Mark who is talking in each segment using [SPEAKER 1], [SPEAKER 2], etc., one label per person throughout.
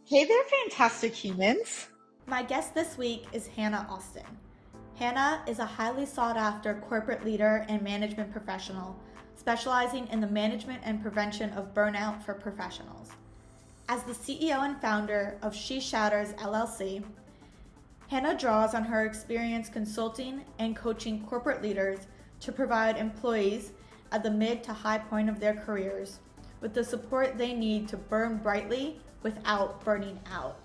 [SPEAKER 1] Hey there, fantastic humans.
[SPEAKER 2] My guest this week is Hannah Austin. Hannah is a highly sought after corporate leader and management professional, specializing in the management and prevention of burnout for professionals. As the CEO and founder of SheShatters LLC, Hannah draws on her experience consulting and coaching corporate leaders to provide employees at the mid to high point of their careers with the support they need to burn brightly without burning out.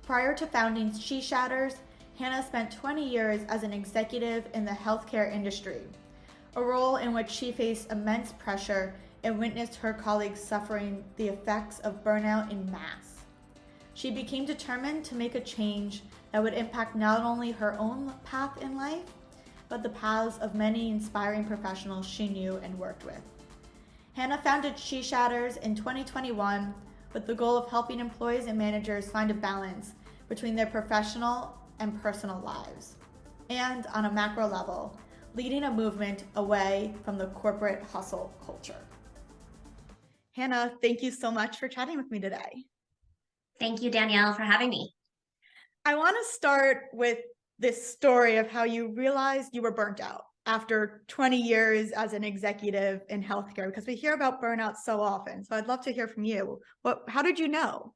[SPEAKER 2] Prior to founding SheShatters, Hannah spent 20 years as an executive in the healthcare industry, a role in which she faced immense pressure and witnessed her colleagues suffering the effects of burnout in mass. She became determined to make a change that would impact not only her own path in life, but the paths of many inspiring professionals she knew and worked with. Hannah founded SheShatters in 2021 with the goal of helping employees and managers find a balance between their professional and personal lives, and on a macro level, leading a movement away from the corporate hustle culture. Hannah, thank you so much for chatting with me today.
[SPEAKER 3] Thank you, Danielle, for having me.
[SPEAKER 1] I want to start with this story of how you realized you were burnt out after 20 years as an executive in healthcare, because we hear about burnout so often. So I'd love to hear from you. How did you know?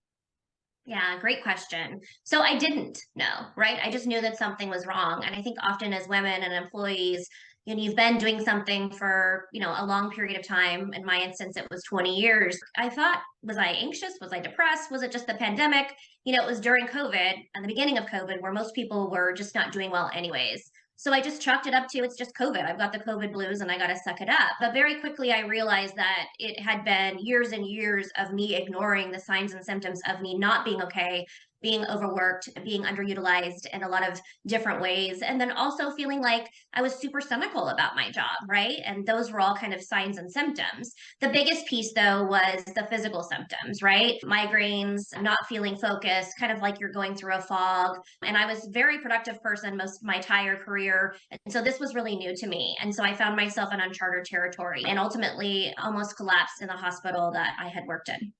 [SPEAKER 3] Yeah, great question. So I didn't know, right? I just knew that something was wrong. And I think often as women and employees, you've been doing something for, a long period of time. In my instance, it was 20 years. I thought, was I anxious? Was I depressed? Was it just the pandemic? It was during COVID and the beginning of COVID where most people were just not doing well anyways. So I just chalked it up to it's just COVID. I've got the COVID blues and I got to suck it up. But very quickly, I realized that it had been years and years of me ignoring the signs and symptoms of me not being okay, being overworked, being underutilized in a lot of different ways. And then also feeling like I was super cynical about my job, right? And those were all kind of signs and symptoms. The biggest piece, though, was the physical symptoms, right? Migraines, not feeling focused, kind of like you're going through a fog. And I was a very productive person most of my entire career. And so this was really new to me. And so I found myself in uncharted territory and ultimately almost collapsed in the hospital that I had worked in.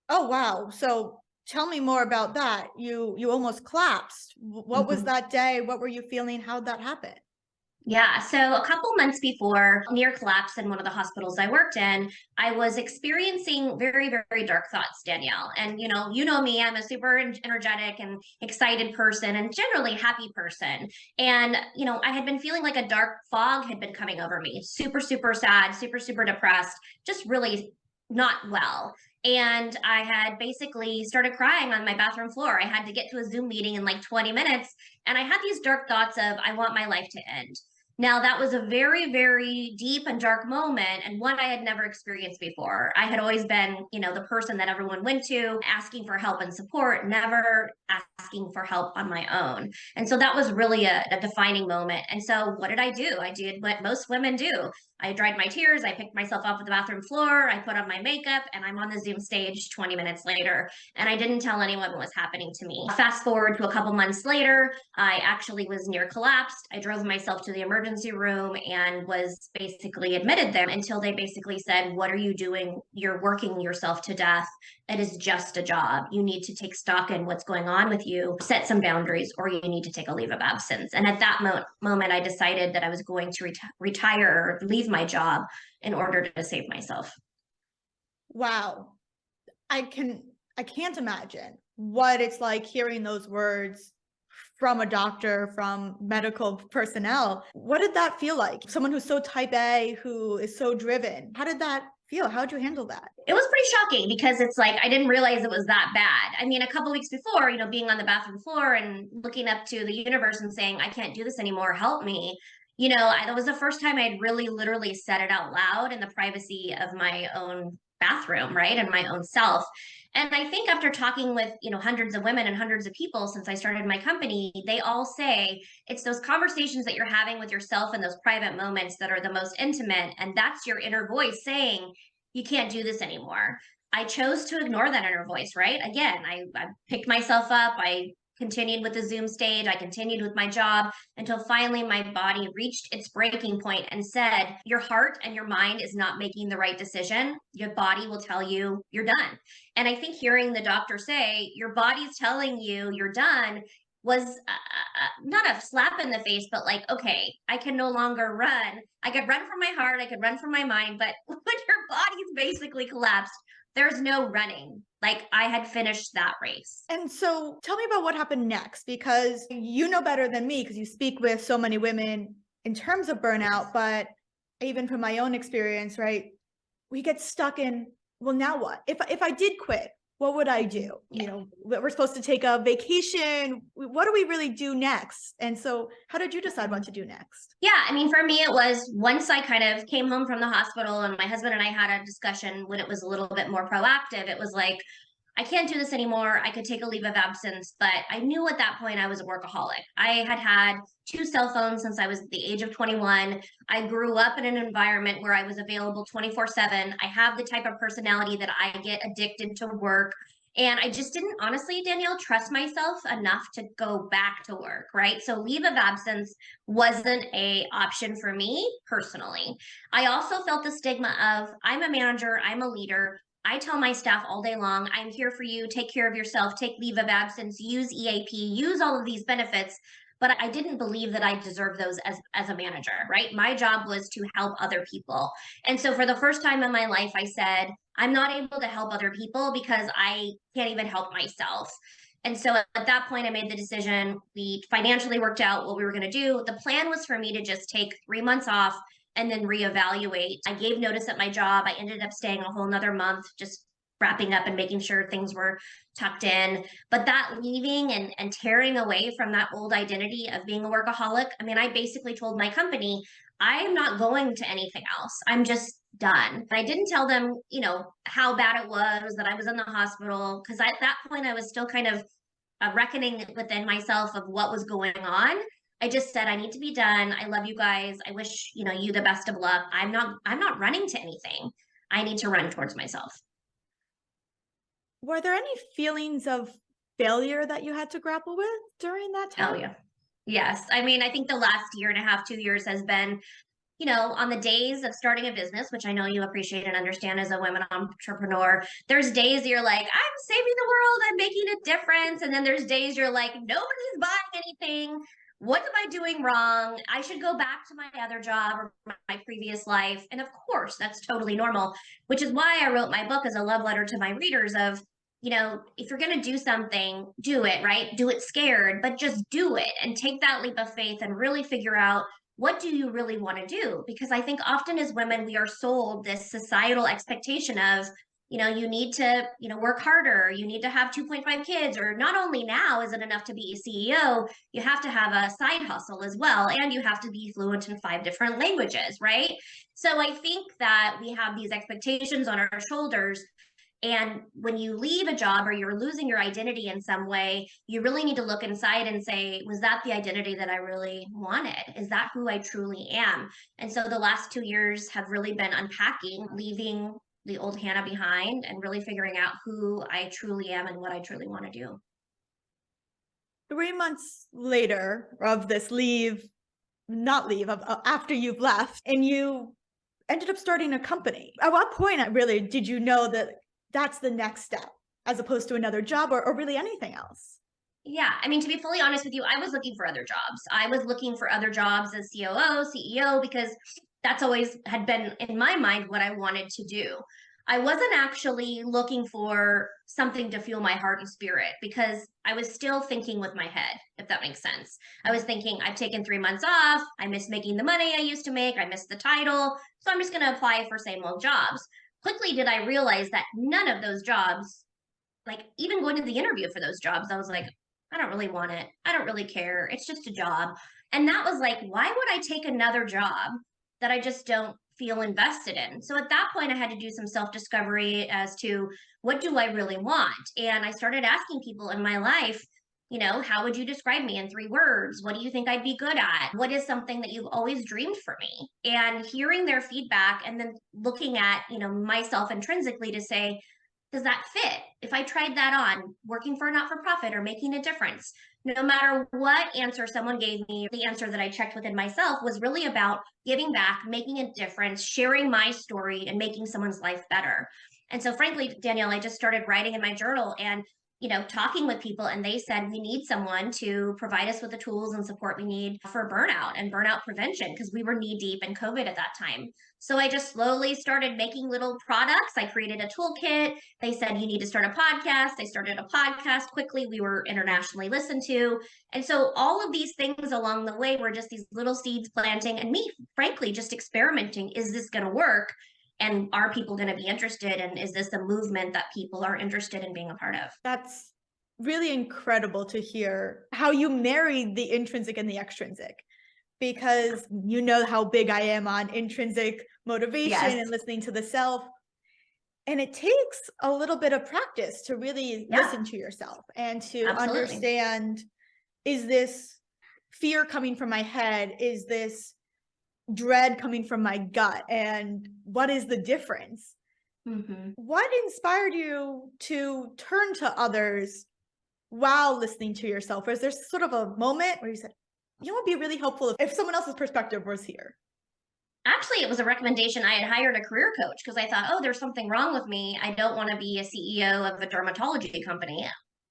[SPEAKER 1] Oh, wow. So tell me more about that. You almost collapsed. What was that day? What were you feeling? How'd that happen?
[SPEAKER 3] Yeah, so a couple months before near collapse in one of the hospitals I worked in, I was experiencing very, very dark thoughts, Danielle. And you know me, I'm a super energetic and excited person and generally happy person. And I had been feeling like a dark fog had been coming over me, super, super sad, super, super depressed, just really not well. And I had basically started crying on my bathroom floor. I had to get to a Zoom meeting in like 20 minutes. And I had these dark thoughts of, I want my life to end. Now, that was a very, very deep and dark moment, and one I had never experienced before. I had always been, the person that everyone went to, asking for help and support, never asking for help on my own. And so that was really a defining moment. And so, what did I do? I did what most women do. I dried my tears, I picked myself up at the bathroom floor, I put on my makeup, and I'm on the Zoom stage 20 minutes later. And I didn't tell anyone what was happening to me. Fast forward to a couple months later, I actually was near collapsed. I drove myself to the emergency room and was basically admitted there until they basically said, "What are you doing? You're working yourself to death. It is just a job. You need to take stock in what's going on with you, set some boundaries, or you need to take a leave of absence." And at that moment, I decided that I was going to retire or leave my job in order to save myself.
[SPEAKER 1] Wow. I can't imagine what it's like hearing those words from a doctor, from medical personnel. What did that feel like? Someone who's so type A, who is so driven. How did that feel? How did you handle that?
[SPEAKER 3] It was pretty shocking because it's like I didn't realize it was that bad. I mean, a couple weeks before, being on the bathroom floor and looking up to the universe and saying, "I can't do this anymore, help me." That was the first time I'd really literally said it out loud in the privacy of my own bathroom, right? And my own self. And I think after talking with, hundreds of women and hundreds of people since I started my company, they all say it's those conversations that you're having with yourself in those private moments that are the most intimate. And that's your inner voice saying, you can't do this anymore. I chose to ignore that inner voice, right? Again, I picked myself up. I continued with the Zoom stage. I continued with my job until finally my body reached its breaking point and said, your heart and your mind is not making the right decision. Your body will tell you you're done. And I think hearing the doctor say, your body's telling you you're done was not a slap in the face, but like, okay, I can no longer run. I could run from my heart, I could run from my mind, but when your body's basically collapsed, there's no running. Like I had finished that race.
[SPEAKER 1] And so tell me about what happened next, because you know better than me because you speak with so many women in terms of burnout, but even from my own experience, right? We get stuck in, well, now what? If I did quit, what would I do?
[SPEAKER 3] Yeah.
[SPEAKER 1] You know, we're supposed to take a vacation. What do we really do next? And so how did you decide what to do next?
[SPEAKER 3] Yeah, I mean, for me, it was once I kind of came home from the hospital and my husband and I had a discussion when it was a little bit more proactive. It was like, I can't do this anymore. I could take a leave of absence, but I knew at that point I was a workaholic. I had had 2 cell phones since I was the age of 21. I grew up in an environment where I was available 24/7. I have the type of personality that I get addicted to work. And I just didn't honestly, Danielle, trust myself enough to go back to work, right? So leave of absence wasn't a option for me personally. I also felt the stigma of I'm a manager, I'm a leader. I tell my staff all day long, I'm here for you, take care of yourself, take leave of absence, use EAP, use all of these benefits. But I didn't believe that I deserved those as a manager, right? My job was to help other people. And so for the first time in my life, I said, I'm not able to help other people because I can't even help myself. And so at that point, I made the decision. We financially worked out what we were going to do. The plan was for me to just take 3 months off and then reevaluate. I gave notice at my job. I ended up staying a whole nother month, just wrapping up and making sure things were tucked in. But that leaving and tearing away from that old identity of being a workaholic, I mean, I basically told my company, I'm not going to anything else. I'm just done. I didn't tell them, how bad it was that I was in the hospital, because at that point I was still kind of reckoning within myself of what was going on. I just said, I need to be done. I love you guys. I wish, you the best of luck. I'm not running to anything. I need to run towards myself.
[SPEAKER 1] Were there any feelings of failure that you had to grapple with during that time?
[SPEAKER 3] Oh yeah. Yes. I mean, I think the last year and a half, 2 years has been, on the days of starting a business, which I know you appreciate and understand as a women entrepreneur, there's days you're like, I'm saving the world, I'm making a difference. And then there's days you're like, nobody's buying anything. What am I doing wrong? I should go back to my other job or my previous life. And of course, that's totally normal, which is why I wrote my book as a love letter to my readers of, if you're going to do something, do it, right? Do it scared, but just do it and take that leap of faith and really figure out, what do you really want to do? Because I think often as women, we are sold this societal expectation of, you need to, work harder. You need to have 2.5 kids, or not only now is it enough to be a CEO, you have to have a side hustle as well. And you have to be fluent in 5 different languages, right? So I think that we have these expectations on our shoulders. And when you leave a job or you're losing your identity in some way, you really need to look inside and say, was that the identity that I really wanted? Is that who I truly am? And so the last 2 years have really been unpacking, leaving the old Hannah behind and really figuring out who I truly am and what I truly want to do.
[SPEAKER 1] 3 months later of this after you've left, and you ended up starting a company. At what point really did you know that that's the next step, as opposed to another job or really anything else?
[SPEAKER 3] Yeah, I mean, to be fully honest with you, I was looking for other jobs. I was looking for other jobs as COO, CEO, because that's always had been in my mind what I wanted to do. I wasn't actually looking for something to fuel my heart and spirit, because I was still thinking with my head, if that makes sense. I was thinking, I've taken 3 months off. I miss making the money I used to make. I miss the title. So I'm just going to apply for same old jobs. Quickly did I realize that none of those jobs, like even going to the interview for those jobs, I was like, I don't really want it. I don't really care. It's just a job. And that was like, why would I take another job that I just don't feel invested in? So at that point, I had to do some self-discovery as to, what do I really want? And I started asking people in my life, how would you describe me in 3 words? What do you think I'd be good at? What is something that you've always dreamed for me? And hearing their feedback and then looking at, myself intrinsically to say, does that fit? If I tried that on working for a not-for-profit or making a difference, no matter what answer someone gave me, the answer that I checked within myself was really about giving back, making a difference, sharing my story, and making someone's life better. And so, frankly, Danielle, I just started writing in my journal and talking with people, and they said we need someone to provide us with the tools and support we need for burnout and burnout prevention because we were knee deep in COVID at that time. So I just slowly started making little products. I created a toolkit. They said, you need to start a podcast. I started a podcast quickly. We were internationally listened to. And so all of these things along the way were just these little seeds planting and me, frankly, just experimenting. Is this going to work? And are people going to be interested? And is this a movement that people are interested in being a part of?
[SPEAKER 1] That's really incredible to hear how you married the intrinsic and the extrinsic, because you know how big I am on intrinsic motivation and listening to the self. And it takes a little bit of practice to really listen to yourself and to understand, is this fear coming from my head? Is this dread coming from my gut? And what is the difference? What inspired you to turn to others while listening to yourself? Was there sort of a moment where you said, you know, it'd be really helpful if someone else's perspective was here?
[SPEAKER 3] Actually, it was a recommendation. I had hired a career coach because I thought, oh, there's something wrong with me. I don't want to be a CEO of a dermatology company.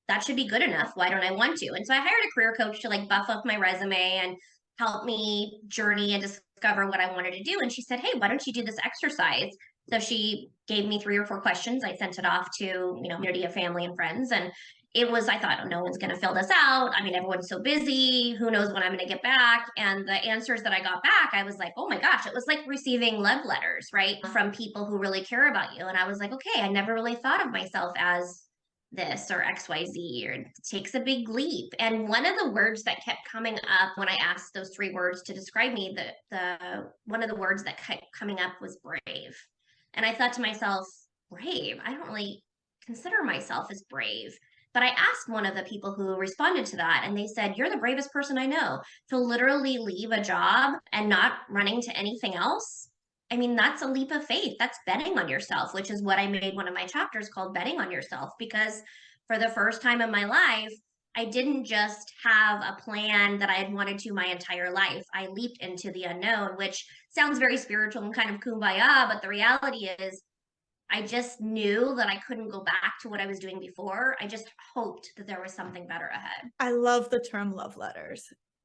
[SPEAKER 3] That should be good enough. Why don't I want to? And so I hired a career coach to like buff up my resume and help me journey and discover what I wanted to do. And she said, hey, why don't you do this exercise? So she gave me 3 or 4 questions. I sent it off to, community of family and friends. And it was, I thought, oh, no one's going to fill this out. I mean, everyone's so busy. Who knows when I'm going to get back? And the answers that I got back, I was like, oh my gosh, it was like receiving love letters, right? From people who really care about you. And I was like, okay, I never really thought of myself as this or XYZ, or it takes a big leap. And one of the words that kept coming up when I asked those 3 words to describe me, the one of the words that kept coming up was brave. And I thought to myself, brave? I don't really consider myself as brave. But I asked one of the people who responded to that, and they said, you're the bravest person I know. To literally leave a job and not running to anything else. I mean, that's a leap of faith. That's betting on yourself, which is what I made one of my chapters called Betting on Yourself, because for the first time in my life, I didn't just have a plan that I had wanted to my entire life. I leaped into the unknown, which sounds very spiritual and kind of kumbaya, but the reality is I just knew that I couldn't go back to what I was doing before. I just hoped that there was something better ahead.
[SPEAKER 1] I love the term love letters,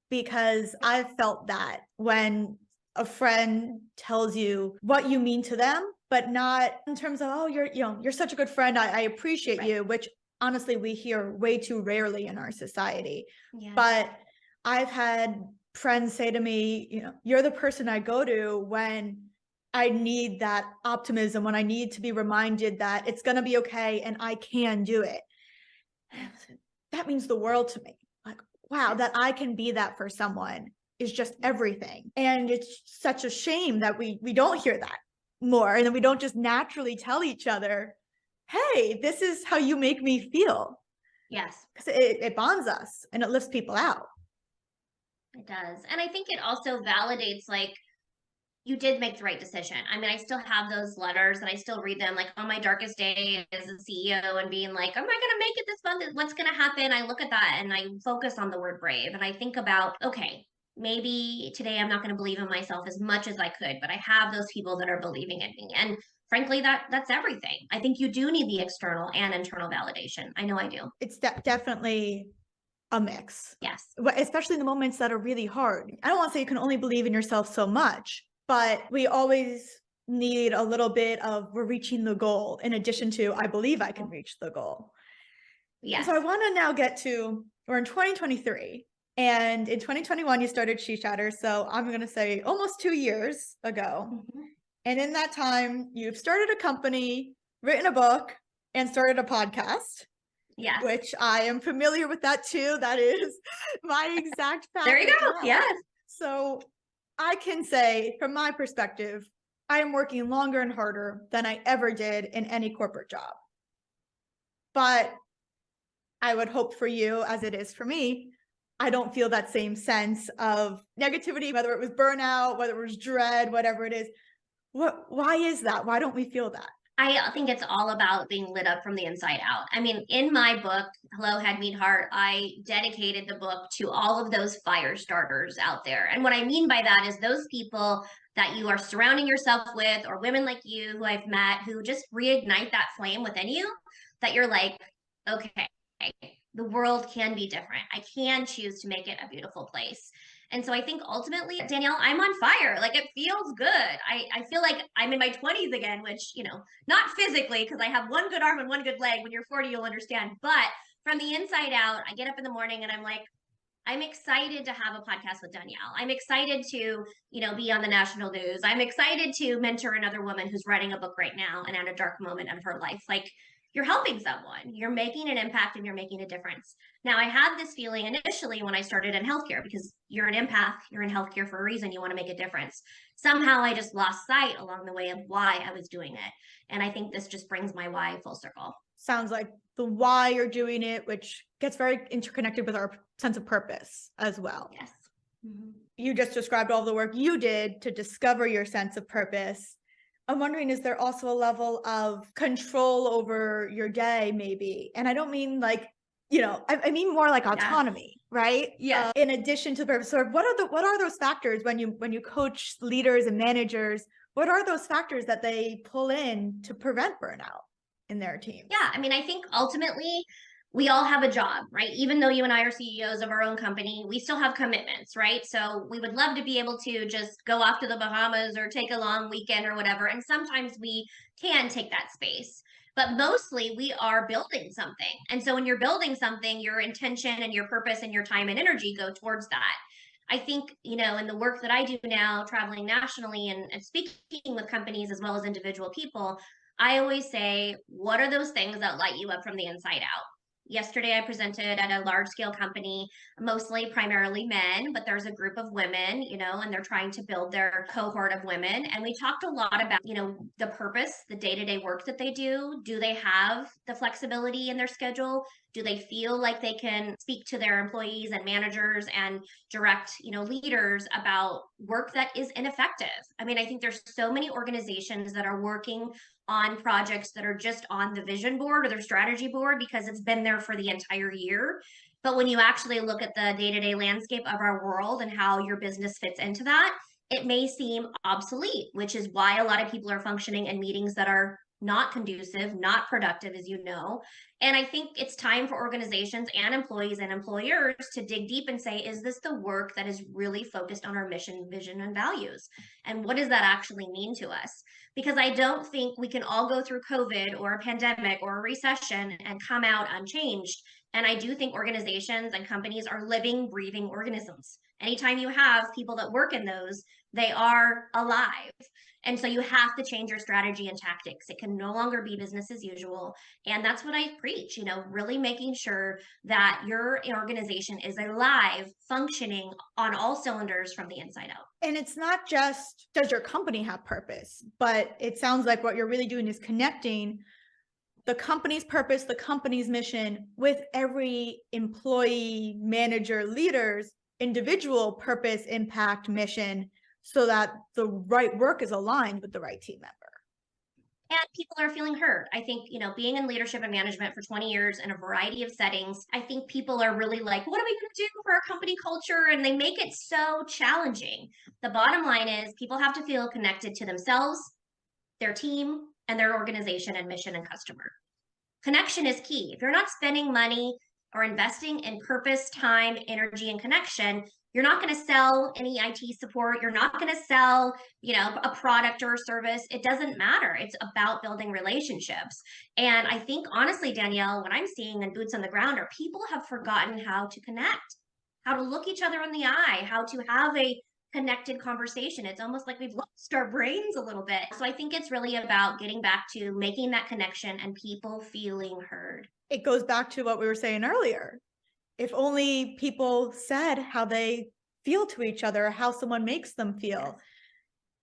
[SPEAKER 1] because I've felt that when a friend tells you what you mean to them, but not in terms of, oh, you're such a good friend. I appreciate you, which honestly, we hear way too rarely in our society. But I've had friends say to me, you're the person I go to when I need that optimism, when I need to be reminded that it's going to be okay and I can do it. That means the world to me. Like, wow, that I can be that for someone is just everything. And it's such a shame that we don't hear that more. And then we don't just naturally tell each other, hey, this is how you make me feel.
[SPEAKER 3] Yes.
[SPEAKER 1] Because it bonds us and it lifts people out.
[SPEAKER 3] It does. And I think it also validates, like, you did make the right decision. I mean, I still have those letters and I still read them, like on my darkest day as a CEO and being like, am I going to make it this month? What's going to happen? I look at that and I focus on the word brave. And I think about, okay, maybe today I'm not going to believe in myself as much as I could, but I have those people that are believing in me. And frankly, that's everything. I think you do need the external and internal validation. I know I do.
[SPEAKER 1] It's definitely a mix.
[SPEAKER 3] Yes.
[SPEAKER 1] Especially in the moments that are really hard. I don't want to say you can only believe in yourself so much, but we always need a little bit of, we're reaching the goal, in addition to, I believe I can reach the goal.
[SPEAKER 3] Yes.
[SPEAKER 1] So I want to now get to, we're in 2023, and in 2021, you started SheShatters. So I'm going to say almost 2 years ago. And in that time, you've started a company, written a book, and started a podcast.
[SPEAKER 3] Yes.
[SPEAKER 1] Which I am familiar with that too. That is my exact path.
[SPEAKER 3] There you go. Yes.
[SPEAKER 1] So I can say, from my perspective, I am working longer and harder than I ever did in any corporate job. But I would hope for you, as it is for me, I don't feel that same sense of negativity, whether it was burnout, whether it was dread, whatever it is. Why is that? Why don't we feel that?
[SPEAKER 3] I think it's all about being lit up from the inside out. I mean, in my book, Hello Head Meet Heart, I dedicated the book to all of those fire starters out there. And what I mean by that is those people that you are surrounding yourself with, or women like you who I've met who just reignite that flame within you, that you're like, okay, the world can be different. I can choose to make it a beautiful place. And so I think ultimately, Danielle, I'm on fire. Like it feels good. I feel like I'm in my 20s again, which, not physically, because I have one good arm and one good leg. When you're 40, you'll understand. But from the inside out, I get up in the morning and I'm like, I'm excited to have a podcast with Danielle. I'm excited to, be on the national news. I'm excited to mentor another woman who's writing a book right now and at a dark moment of her life. Like you're helping someone, you're making an impact and you're making a difference. Now, I had this feeling initially when I started in healthcare because you're an empath, you're in healthcare for a reason, you want to make a difference. Somehow I just lost sight along the way of why I was doing it. And I think this just brings my why full circle.
[SPEAKER 1] Sounds like the why you're doing it, which gets very interconnected with our sense of purpose as well.
[SPEAKER 3] Yes. Mm-hmm.
[SPEAKER 1] You just described all the work you did to discover your sense of purpose. I'm wondering, is there also a level of control over your day, maybe? And I don't mean like, I mean more like autonomy, right?
[SPEAKER 3] Yeah.
[SPEAKER 1] In addition to the purpose. So what are those factors when you coach leaders and managers? What are those factors that they pull in to prevent burnout in their teams?
[SPEAKER 3] Yeah, I mean, I think ultimately we all have a job, right? Even though you and I are CEOs of our own company, we still have commitments, right? So we would love to be able to just go off to the Bahamas or take a long weekend or whatever. And sometimes we can take that space. But mostly we are building something. And so when you're building something, your intention and your purpose and your time and energy go towards that. I think, in the work that I do now, traveling nationally and speaking with companies as well as individual people, I always say, what are those things that light you up from the inside out? Yesterday, I presented at a large scale company, primarily men, but there's a group of women, and they're trying to build their cohort of women. And we talked a lot about, the purpose, the day to day work that they do. Do they have the flexibility in their schedule? Do they feel like they can speak to their employees and managers and direct, leaders about work that is ineffective? I mean, I think there's so many organizations that are working on projects that are just on the vision board or their strategy board because it's been there for the entire year. But when you actually look at the day-to-day landscape of our world and how your business fits into that, it may seem obsolete, which is why a lot of people are functioning in meetings that are not conducive, not productive, as you know. And I think it's time for organizations and employees and employers to dig deep and say, is this the work that is really focused on our mission, vision, and values? And what does that actually mean to us? Because I don't think we can all go through COVID or a pandemic or a recession and come out unchanged. And I do think organizations and companies are living, breathing organisms. Anytime you have people that work in those, they are alive. And so you have to change your strategy and tactics. It can no longer be business as usual. And that's what I preach, really making sure that your organization is alive, functioning on all cylinders from the inside out.
[SPEAKER 1] And it's not just, does your company have purpose? But it sounds like what you're really doing is connecting the company's purpose, the company's mission with every employee, manager, leader's individual purpose, impact, mission, so that the right work is aligned with the right team member.
[SPEAKER 3] And people are feeling heard. I think, being in leadership and management for 20 years in a variety of settings, I think people are really like, what are we going to do for our company culture? And they make it so challenging. The bottom line is people have to feel connected to themselves, their team, and their organization and mission and customer. Connection is key. If you're not spending money or investing in purpose, time, energy, and connection, you're not going to sell any IT support. You're not going to sell, a product or a service. It doesn't matter. It's about building relationships. And I think, honestly, Danielle, what I'm seeing in boots on the ground are people have forgotten how to connect, how to look each other in the eye, how to have a connected conversation. It's almost like we've lost our brains a little bit. So I think it's really about getting back to making that connection and people feeling heard.
[SPEAKER 1] It goes back to what we were saying earlier. If only people said how they feel to each other, how someone makes them feel. Yes.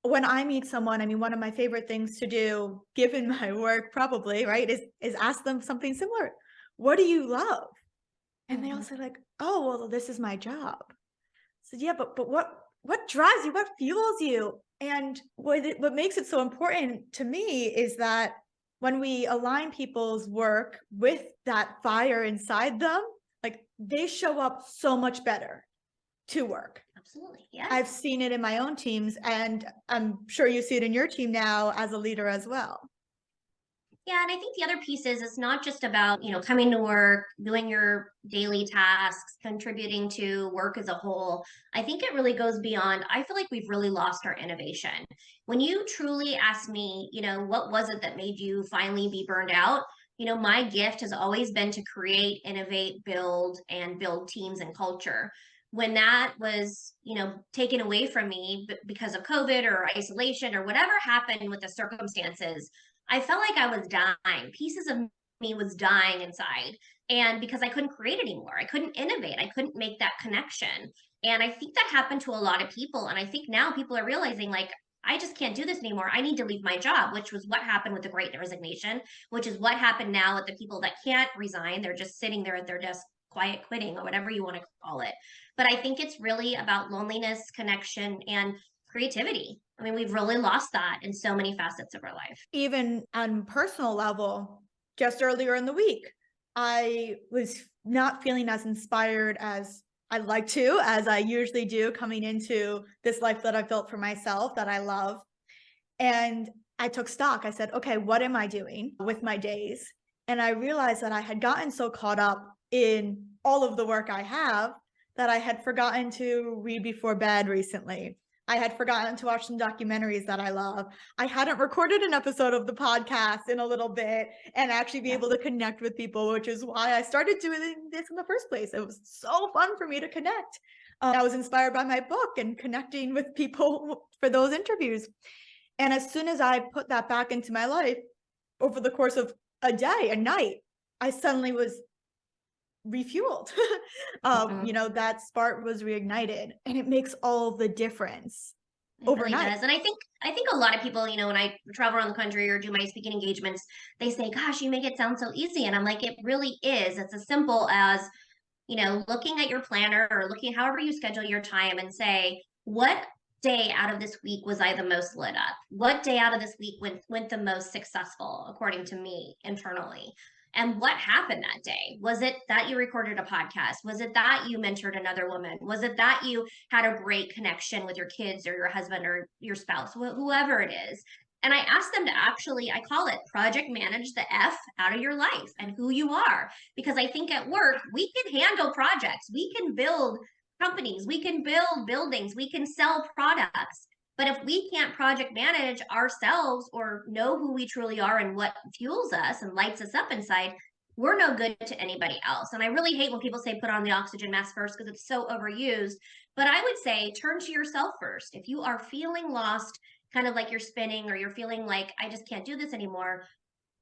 [SPEAKER 1] When I meet someone, I mean, one of my favorite things to do, given my work probably, right, is ask them something similar. What do you love? And they all say like, oh, well, this is my job. So yeah, but what drives you? What fuels you? And what makes it so important to me is that when we align people's work with that fire inside them, like they show up so much better to work.
[SPEAKER 3] Absolutely. Yeah.
[SPEAKER 1] I've seen it in my own teams, and I'm sure you see it in your team now as a leader as well.
[SPEAKER 3] Yeah, and I think the other piece is it's not just about, coming to work, doing your daily tasks, contributing to work as a whole. I think it really goes beyond. I feel like we've really lost our innovation. When you truly ask me, what was it that made you finally be burned out? My gift has always been to create, innovate, build, and build teams and culture. When that was, taken away from me because of COVID or isolation or whatever happened with the circumstances, I felt like I was dying. Pieces of me was dying inside. And because I couldn't create anymore, I couldn't innovate, I couldn't make that connection. And I think that happened to a lot of people. And I think now people are realizing, like, I just can't do this anymore. I need to leave my job, which was what happened with the great resignation, which is what happened now with the people that can't resign. They're just sitting there at their desk, quiet quitting, or whatever you want to call it. But I think it's really about loneliness, connection, and creativity. I mean, we've really lost that in so many facets of our life.
[SPEAKER 1] Even on personal level, just earlier in the week, I was not feeling as inspired as I'd like to, as I usually do coming into this life that I've built for myself that I love. And I took stock. I said, okay, what am I doing with my days? And I realized that I had gotten so caught up in all of the work I have that I had forgotten to read before bed recently. I had forgotten to watch some documentaries that I love. I hadn't recorded an episode of the podcast in a little bit and actually be able to connect with people, which is why I started doing this in the first place. It was so fun for me to connect. I was inspired by my book and connecting with people for those interviews. And as soon as I put that back into my life over the course of a day, a night, I suddenly was refueled. That spark was reignited, and it makes all the difference overnight.
[SPEAKER 3] Really does. And I think a lot of people, when I travel around the country or do my speaking engagements, they say, gosh, you make it sound so easy. And I'm like, it really is. It's as simple as, looking at your planner or looking however you schedule your time and say, what day out of this week was I the most lit up? What day out of this week went the most successful, according to me internally? And what happened that day? Was it that you recorded a podcast? Was it that you mentored another woman? Was it that you had a great connection with your kids or your husband or your spouse, whoever it is? And I asked them to actually, I call it project manage the F out of your life and who you are. Because I think at work, we can handle projects, we can build companies, we can build buildings, we can sell products. But if we can't project manage ourselves or know who we truly are and what fuels us and lights us up inside, we're no good to anybody else. And I really hate when people say put on the oxygen mask first because it's so overused. But I would say turn to yourself first. If you are feeling lost, kind of like you're spinning or you're feeling like I just can't do this anymore,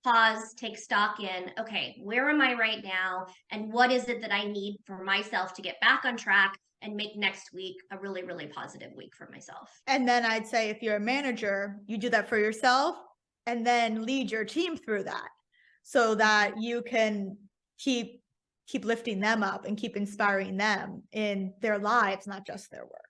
[SPEAKER 3] pause, take stock in, okay, where am I right now? And what is it that I need for myself to get back on track and make next week a really, really positive week for myself?
[SPEAKER 1] And then I'd say if you're a manager, you do that for yourself and then lead your team through that so that you can keep lifting them up and keep inspiring them in their lives, not just their work.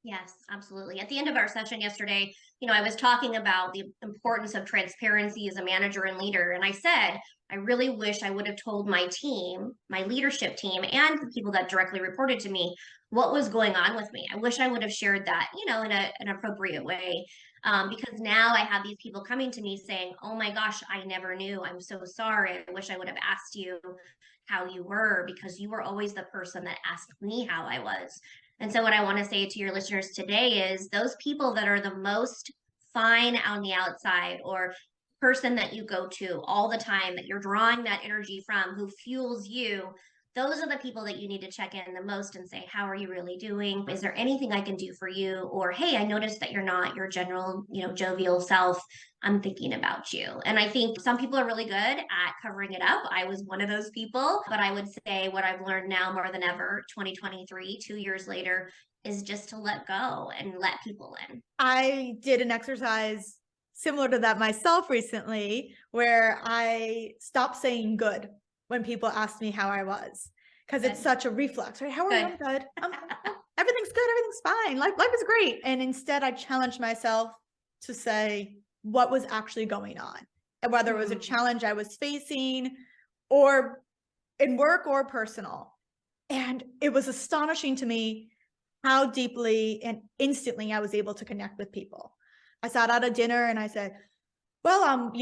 [SPEAKER 3] Yes, absolutely. At the end of our session yesterday, I was talking about the importance of transparency as a manager and leader. And I said, I really wish I would have told my team, my leadership team, and the people that directly reported to me what was going on with me. I wish I would have shared that, in an appropriate way. Because now I have these people coming to me saying, oh my gosh, I never knew. I'm so sorry. I wish I would have asked you how you were because you were always the person that asked me how I was. And so what I want to say to your listeners today is those people that are the most fine on the outside or person that you go to all the time, that you're drawing that energy from, who fuels you, those are the people that you need to check in the most and say, how are you really doing? Is there anything I can do for you? Or, hey, I noticed that you're not your general, jovial self. I'm thinking about you. And I think some people are really good at covering it up. I was one of those people, but I would say what I've learned now more than ever, 2023, 2 years later, is just to let go and let people in.
[SPEAKER 1] I did an exercise similar to that myself recently, where I stopped saying good when people asked me how I was, because it's such a reflex, right? How are you? I'm good. Everything's good. Everything's fine. Life is great. And instead I challenged myself to say what was actually going on. whether it was a challenge I was facing or in work or personal. And it was astonishing to me how deeply and instantly I was able to connect with people. I sat at a dinner and I said, well, I'm,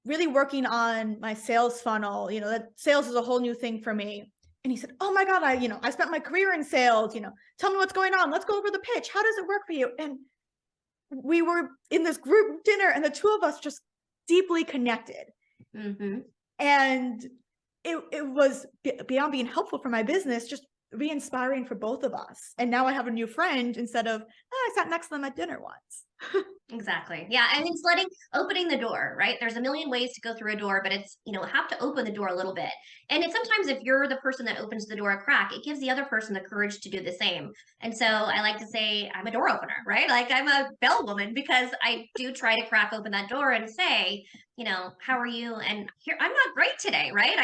[SPEAKER 1] really working on my sales funnel, that sales is a whole new thing for me. And he said, oh my God, I spent my career in sales, tell me what's going on. Let's go over the pitch. How does it work for you? And we were in this group dinner and the two of us just deeply connected.
[SPEAKER 3] Mm-hmm.
[SPEAKER 1] And it was beyond being helpful for my business, just re-inspiring for both of us. And now I have a new friend instead of, I sat next to them at dinner once.
[SPEAKER 3] Exactly. Yeah. And it's opening the door, right? There's a million ways to go through a door, but it's, have to open the door a little bit. And it's sometimes if you're the person that opens the door a crack, it gives the other person the courage to do the same. And so I like to say I'm a door opener, right? Like I'm a bellwoman because I do try to crack open that door and say, how are you? And here, I'm not great today, right?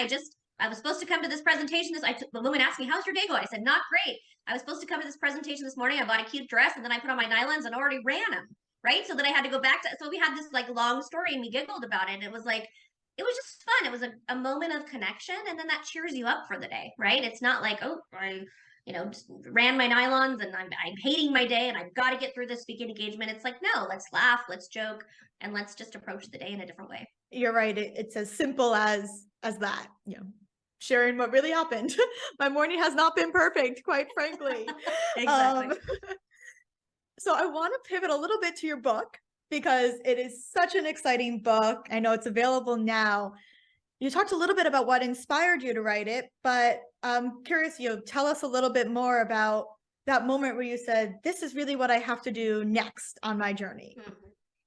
[SPEAKER 3] I was supposed to come to this presentation. The woman asked me, how's your day going? I said, not great. I was supposed to come to this presentation this morning. I bought a cute dress and then I put on my nylons and already ran them. Right. So then I had to go back so we had this long story and we giggled about it. It was just fun. It was a moment of connection. And then that cheers you up for the day. Right. It's not like, oh, I, just ran my nylons and I'm hating my day and I've got to get through this speaking engagement. It's like, no, let's laugh, let's joke, and let's just approach the day in a different way.
[SPEAKER 1] You're right. It's as simple as that, sharing what really happened. My morning has not been perfect, quite frankly.
[SPEAKER 3] Exactly.
[SPEAKER 1] So I want to pivot a little bit to your book because it is such an exciting book. I know it's available now. You talked a little bit about what inspired you to write it, but I'm curious, tell us a little bit more about that moment where you said, this is really what I have to do next on my journey.
[SPEAKER 3] Mm-hmm.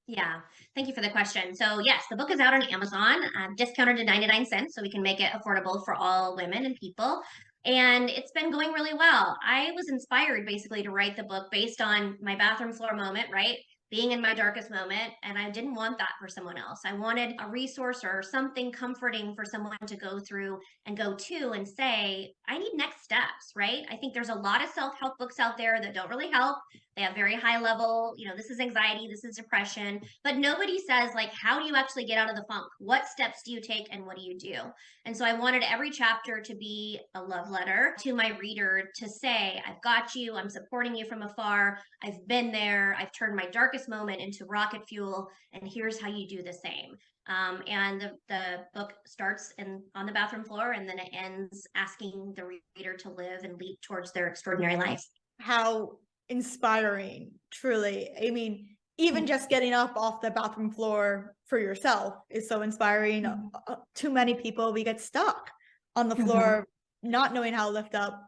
[SPEAKER 3] Yeah, thank you for the question. So yes, the book is out on Amazon, discounted to 99 cents, so we can make it affordable for all women and people. And it's been going really well. I was inspired basically to write the book based on my bathroom floor moment, right? Being in my darkest moment. And I didn't want that for someone else. I wanted a resource or something comforting for someone to go through and go to and say, I need next steps, right? I think there's a lot of self-help books out there that don't really help. They have very high level, this is anxiety, this is depression, but nobody says how do you actually get out of the funk? What steps do you take and what do you do? And so I wanted every chapter to be a love letter to my reader to say, I've got you, I'm supporting you from afar, I've been there, I've turned my darkest moment into rocket fuel, and here's how you do the same. And the book starts on the bathroom floor, and then it ends asking the reader to live and leap towards their extraordinary life.
[SPEAKER 1] How inspiring, truly. I mean, even just getting up off the bathroom floor for yourself is so inspiring. Too many people, we get stuck on the floor, not knowing how to lift up.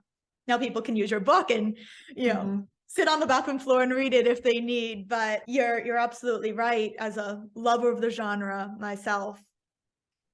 [SPEAKER 1] Now people can use your book and, sit on the bathroom floor and read it if they need. But you're absolutely right. As a lover of the genre myself,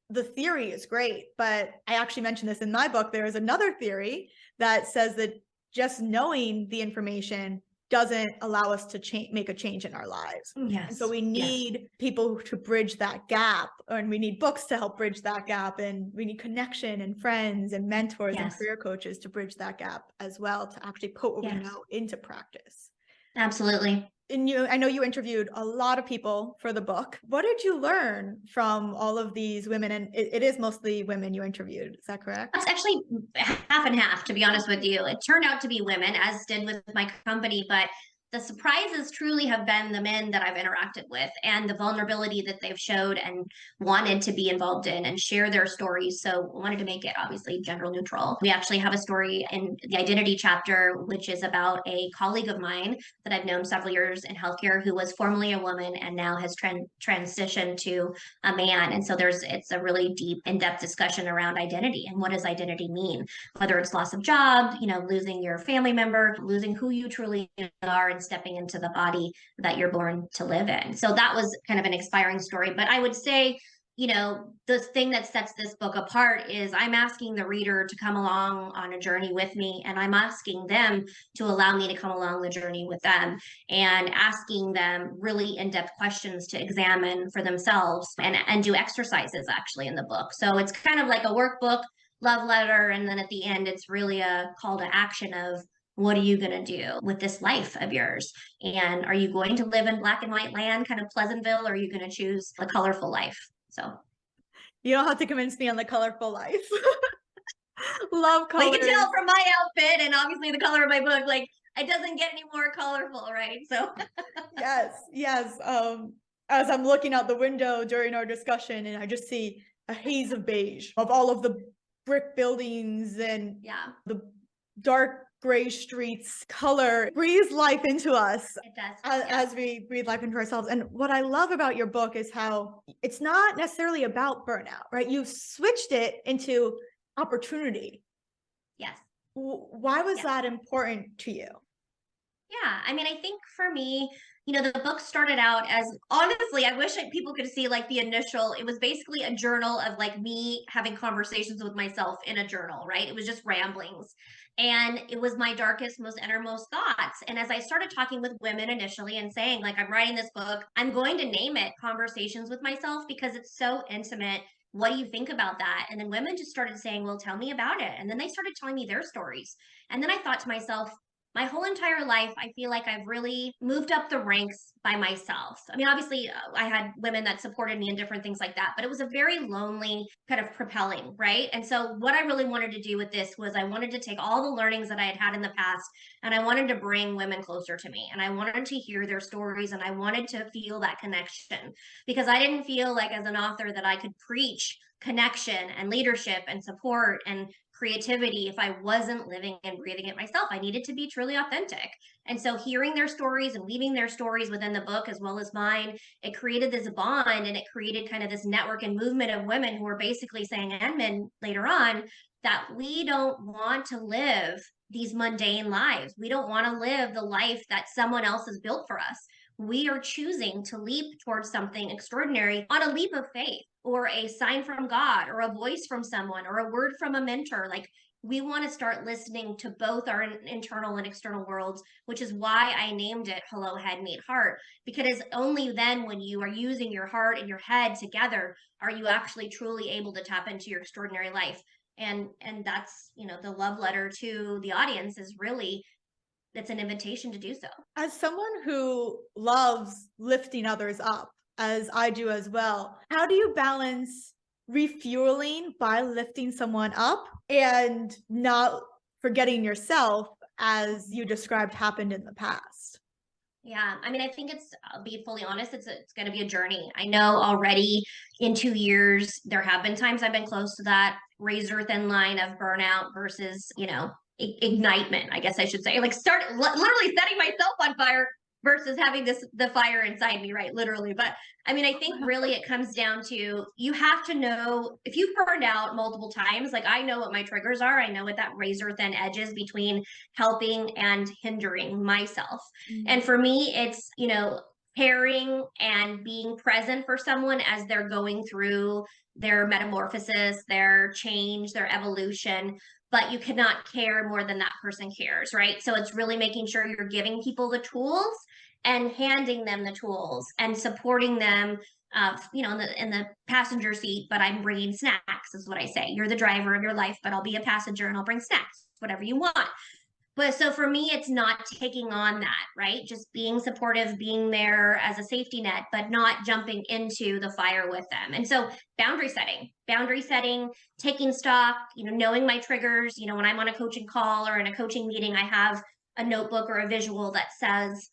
[SPEAKER 1] the theory is great, but I actually mentioned this in my book. There is another theory that says that just knowing the information doesn't allow us to make a change in our lives.
[SPEAKER 3] Yes.
[SPEAKER 1] And so we need people to bridge that gap, and we need books to help bridge that gap, and we need connection and friends and mentors and career coaches to bridge that gap as well, to actually put what we know into practice.
[SPEAKER 3] Absolutely.
[SPEAKER 1] And I know you interviewed a lot of people for the book. What did you learn from all of these women? And it is mostly women you interviewed. Is that correct?
[SPEAKER 3] That's actually half and half, to be honest with you. It turned out to be women, as did with my company, but the surprises truly have been the men that I've interacted with and the vulnerability that they've showed and wanted to be involved in and share their stories. So I wanted to make it obviously gender neutral. We actually have a story in the identity chapter, which is about a colleague of mine that I've known several years in healthcare who was formerly a woman and now has transitioned to a man. And so it's a really deep, in-depth discussion around identity and what does identity mean, whether it's loss of job, losing your family member, losing who you truly are, and stepping into the body that you're born to live in. So that was kind of an inspiring story. But I would say, the thing that sets this book apart is I'm asking the reader to come along on a journey with me, and I'm asking them to allow me to come along the journey with them, and asking them really in-depth questions to examine for themselves and do exercises actually in the book. So it's kind of like a workbook, love letter, and then at the end, it's really a call to action of, what are you going to do with this life of yours? And are you going to live in black and white land, kind of Pleasantville, or are you going to choose a colorful life? So
[SPEAKER 1] You don't have to convince me on the colorful life. Love
[SPEAKER 3] Well, you
[SPEAKER 1] colors.
[SPEAKER 3] can tell from my outfit and obviously the color of my book, like it doesn't get any more colorful, right? So
[SPEAKER 1] Yes, yes. As I'm looking out the window during our discussion, and I just see a haze of beige of all of the brick buildings and
[SPEAKER 3] yeah,
[SPEAKER 1] the dark gray streets. Color breathes life into us
[SPEAKER 3] it does.
[SPEAKER 1] as we breathe life into ourselves. And what I love about your book is how it's not necessarily about burnout, right? You've switched it into opportunity.
[SPEAKER 3] Yes.
[SPEAKER 1] Why was
[SPEAKER 3] Yes.
[SPEAKER 1] that important to you?
[SPEAKER 3] Yeah, I mean, I think for me, the book started out as, honestly, I wish people could see like the initial, it was basically a journal of like me having conversations with myself in a journal, right? It was just ramblings. And it was my darkest, most innermost thoughts. And as I started talking with women initially and saying, like, I'm writing this book, I'm going to name it Conversations with Myself because it's so intimate. What do you think about that? And then women just started saying, well, tell me about it. And then they started telling me their stories. And then I thought to myself, my whole entire life, I feel like I've really moved up the ranks by myself. I mean, obviously, I had women that supported me and different things like that, but it was a very lonely kind of propelling, right? And so, what I really wanted to do with this was I wanted to take all the learnings that I had had in the past and I wanted to bring women closer to me. And I wanted to hear their stories and I wanted to feel that connection because I didn't feel like, as an author, that I could preach connection and leadership and support and creativity if I wasn't living and breathing it myself. I needed to be truly authentic. And so hearing their stories and weaving their stories within the book as well as mine, it created this bond and it created kind of this network and movement of women who were basically saying, and men later on, that we don't want to live these mundane lives. We don't want to live the life that someone else has built for us. We are choosing to leap towards something extraordinary on a leap of faith or a sign from God or a voice from someone or a word from a mentor. Like we want to start listening to both our internal and external worlds, which is why I named it Hello Head Meet Heart, because only then when you are using your heart and your head together are you actually truly able to tap into your extraordinary life. And that's, the love letter to the audience is really, it's an invitation to do so.
[SPEAKER 1] As someone who loves lifting others up, as I do as well, how do you balance refueling by lifting someone up and not forgetting yourself, as you described happened in the past?
[SPEAKER 3] Yeah, I mean, I think I'll be fully honest, it's going to be a journey. I know already in 2 years, there have been times I've been close to that razor thin line of burnout versus, ignitement, I guess I should say. Like literally setting myself on fire versus having the fire inside me, right? Literally. But I mean, I think really it comes down to you have to know if you've burned out multiple times, like I know what my triggers are. I know what that razor thin edge is between helping and hindering myself. And for me, it's, caring and being present for someone as they're going through their metamorphosis, their change, their evolution. But you cannot care more than that person cares, right? So it's really making sure you're giving people the tools and handing them the tools and supporting them in the passenger seat, but I'm bringing snacks is what I say. You're the driver of your life, but I'll be a passenger and I'll bring snacks, whatever you want. But so for me, it's not taking on that, right? Just being supportive, being there as a safety net, but not jumping into the fire with them. And so boundary setting, taking stock, knowing my triggers, when I'm on a coaching call or in a coaching meeting, I have a notebook or a visual that says,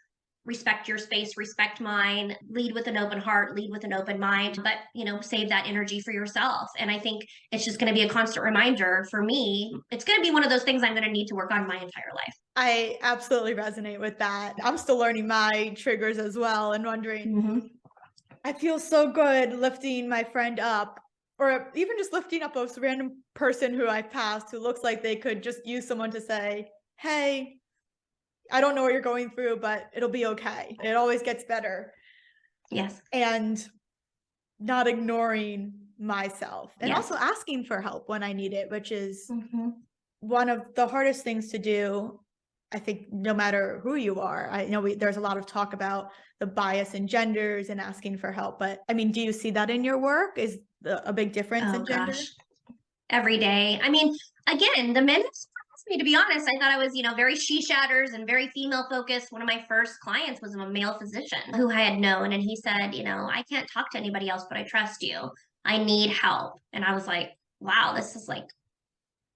[SPEAKER 3] respect your space, respect mine, lead with an open heart, lead with an open mind, but, save that energy for yourself. And I think it's just going to be a constant reminder for me. It's going to be one of those things I'm going to need to work on my entire life.
[SPEAKER 1] I absolutely resonate with that. I'm still learning my triggers as well and wondering, I feel so good lifting my friend up, or even just lifting up a random person who I passed who looks like they could just use someone to say, hey, I don't know what you're going through, but it'll be okay. It always gets better.
[SPEAKER 3] Yes.
[SPEAKER 1] And not ignoring myself and
[SPEAKER 3] Yes.
[SPEAKER 1] also asking for help when I need it, which is one of the hardest things to do. I think no matter who you are, I know there's a lot of talk about the bias in genders and asking for help, but I mean, do you see that in your work? Is a big difference in gender?
[SPEAKER 3] Gosh. Every day. I mean, again, the men me, to be honest, I thought I was, very SheShatters and very female focused. One of my first clients was a male physician who I had known, and he said, I can't talk to anybody else, but I trust you. I need help. And I was like, wow, this is like,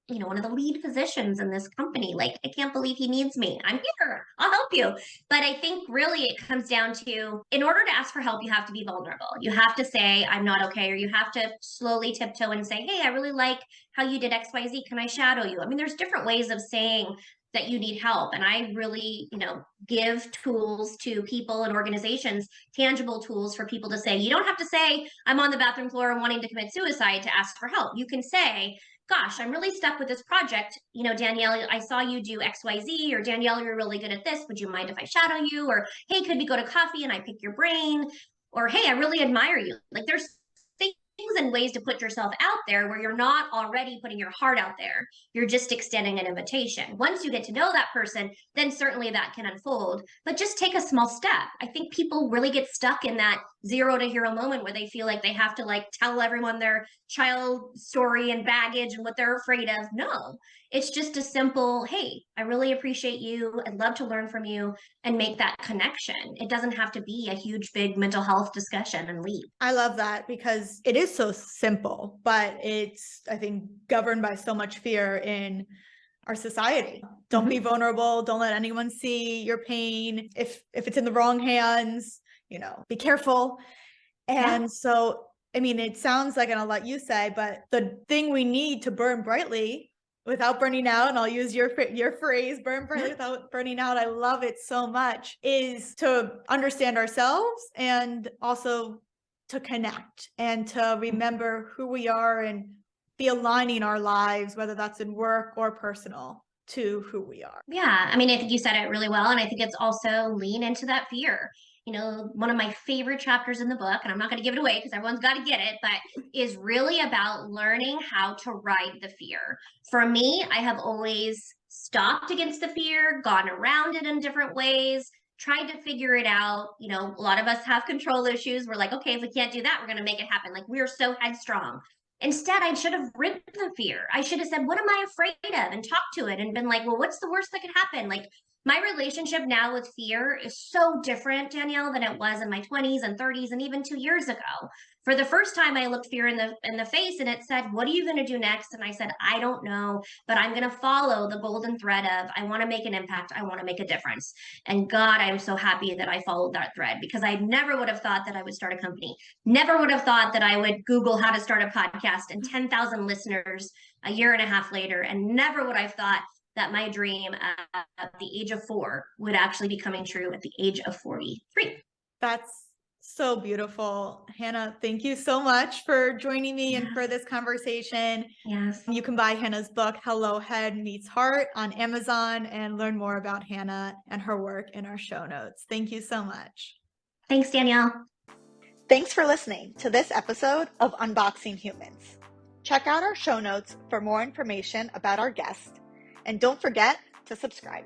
[SPEAKER 3] one of the lead positions in this company. Like, I can't believe he needs me. I'm here. I'll help you. But I think really it comes down to, in order to ask for help, you have to be vulnerable. You have to say, I'm not okay. Or you have to slowly tiptoe and say, hey, I really like how you did XYZ. Can I shadow you? I mean, there's different ways of saying that you need help. And I really, give tools to people and organizations, tangible tools for people to say, you don't have to say, I'm on the bathroom floor wanting to commit suicide to ask for help. You can say, gosh, I'm really stuck with this project. Danielle, I saw you do XYZ, or Danielle, you're really good at this. Would you mind if I shadow you? Or, hey, could we go to coffee and I pick your brain? Or, hey, I really admire you. Like, there's things and ways to put yourself out there where you're not already putting your heart out there. You're just extending an invitation. Once you get to know that person, then certainly that can unfold. But just take a small step. I think people really get stuck in that 0 to hero moment where they feel like they have to like tell everyone their child story and baggage and what they're afraid of. No, it's just a simple, hey, I really appreciate you. I'd love to learn from you, and make that connection. It doesn't have to be a huge, big mental health discussion and leave.
[SPEAKER 1] I love that because it is so simple, but it's, I think, governed by so much fear in our society. Don't be vulnerable. Don't let anyone see your pain. If it's in the wrong hands, be careful. And so, I mean, it sounds like, and I'll let you say, but the thing we need to burn brightly without burning out, and I'll use your phrase, burn brightly without burning out. I love it so much, is to understand ourselves and also to connect and to remember who we are and be aligning our lives, whether that's in work or personal, to who we are.
[SPEAKER 3] Yeah, I mean, I think you said it really well. And I think it's also lean into that fear. One of my favorite chapters in the book, and I'm not going to give it away because everyone's got to get it, but is really about learning how to ride the fear. For me, I have always stopped against the fear, gone around it in different ways, tried to figure it out. A lot of us have control issues. We're like, okay, if we can't do that, we're going to make it happen. Like, we're so headstrong. Instead, I should have ridden the fear. I should have said, what am I afraid of? And talked to it and been like, well, what's the worst that could happen? Like, my relationship now with fear is so different, Danielle, than it was in my 20s and 30s and even 2 years ago. For the first time, I looked fear in the face, and it said, what are you going to do next? And I said, I don't know, but I'm going to follow the golden thread of, I want to make an impact. I want to make a difference. And God, I'm so happy that I followed that thread, because I never would have thought that I would start a company. Never would have thought that I would Google how to start a podcast and 10,000 listeners a year and a half later. And never would I have thought that my dream at the age of 4 would actually be coming true at the age of 43.
[SPEAKER 1] That's so beautiful. Hannah, thank you so much for joining me and for this conversation.
[SPEAKER 3] Yes.
[SPEAKER 1] You can buy Hannah's book, Hello Head Meets Heart, on Amazon, and learn more about Hannah and her work in our show notes. Thank you so much.
[SPEAKER 3] Thanks, Danielle.
[SPEAKER 2] Thanks for listening to this episode of Unboxing Humans. Check out our show notes for more information about our guest, and don't forget to subscribe.